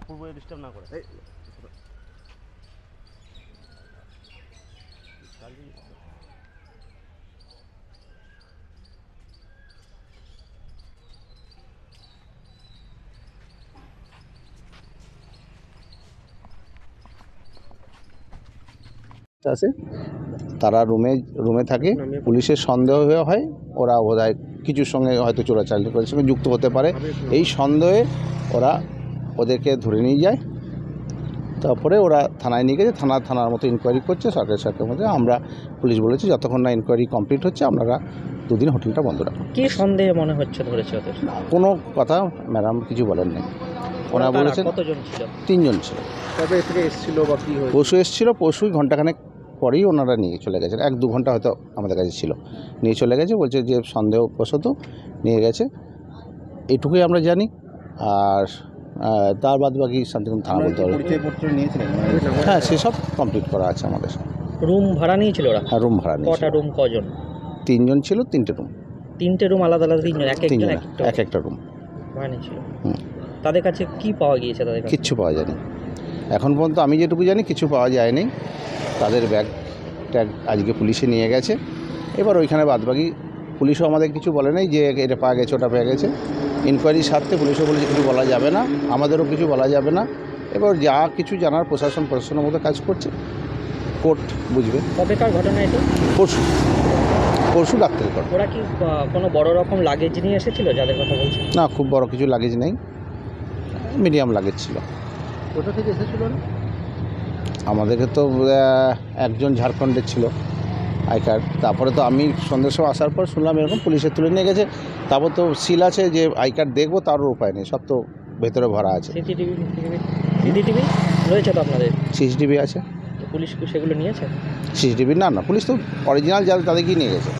অপূর্ব disturb না করে আছে তারা রুমে থাকে। পুলিশের সন্দেহ হয় ওরা বোধহয় কিছুর সঙ্গে হয়তো চোরাচালানি করে সঙ্গে যুক্ত হতে পারে। এই সন্দেহে ওরা ওদেরকে ধরে নিয়ে যায়। তারপরে ওরা থানায় নিয়ে গেছে, থানার মতো ইনকোয়ারি করছে সরকারের মধ্যে। আমরা পুলিশ বলেছি যতক্ষণ না ইনকোয়ারি কমপ্লিট হচ্ছে আপনারা দুদিন হোটেলটা বন্ধ রাখুন। কি সন্দেহে মনে হচ্ছে ধরেছে ওদের? কোনো কথা ম্যাডাম কিছু বলেন নাই। ওনারা বলেছেন কতজন ছিল? 3 জন ছিল। কবে থেকে এসেছিল বা কি হয়েছে? পশু এসেছিল, পশুই ঘন্টাখানেক পরেই ওনারা নিয়ে চলে গেছেন। 1-2 ঘন্টা হয়তো আমাদের কাছে ছিল, নিয়ে চলে গেছে। বলছে যে সন্দেহবশত নিয়ে গেছে, এইটুকুই আমরা জানি। আর তার বাদ বাকি শান্তিপূর্ণ থানা বলতে হবে। পরিচয়পত্র নিয়েছিলেন? হ্যাঁ, সেসব কমপ্লিট করা আছে আমাদের। রুম ভাড়া নিয়েছিল ওরা? হ্যাঁ, রুম ভাড়া নিয়েছিল। কটা রুম, কজন? 3 জন ছিল, 3টে রুম। 3টে রুম আলাদা আলাদা? 3 জন এক একটা রুম ভাড়া নিয়েছিল। তাদের কাছে কি পাওয়া গিয়েছে? তাদের কাছে কিচ্ছু পাওয়া যায়নি এখন পর্যন্ত। আমি যেটুকু জানি কিছু পাওয়া যায়নি। তাদের ব্যাগ ট্যাগ আজকে পুলিশে নিয়ে গেছে। এবার ওইখানে বাদবাকি পুলিশও আমাদের কিছু বলে নাই যে এটা পাওয়া গেছে ওটা পেয়ে গেছে। ইনকোয়ারির স্বার্থে পুলিশও বলেছে কিছু বলা যাবে না, আমাদেরও কিছু বলা যাবে না। এবার যা কিছু জানার প্রশাসনের মতো কাজ করছে, কোর্ট বুঝবে। কবেকার ঘটনা এটা? পরশু ডাক্তারি করে। ওরা কি কোনো বড় রকম লাগেজ নিয়ে এসেছিল যাদের কথা বলছেন? না, খুব বড় কিছু লাগেজ নেই, মিডিয়াম লাগেজ ছিল। কোথা থেকে এসেছিল? আমাদেরকে তো একজন ঝাড়খণ্ডের ছিল আই কার্ড। তারপরে তো আমি সন্ধ্যের সময় আসার পর শুনলাম এরকম পুলিশে তুলে নিয়ে গেছে। তারপর তো সিল আছে যে আই কার্ড দেখবো, তারও উপায় নেই, সব তো ভেতরে ভরা আছে। সিসিটিভি রয়েছে তো আপনাদের? সিসিটিভি আছে। পুলিশ সেগুলো নিয়েছে? সিসিটিভি না, পুলিশ তো অরিজিনাল যাদের তাদেরকেই নিয়ে গেছে।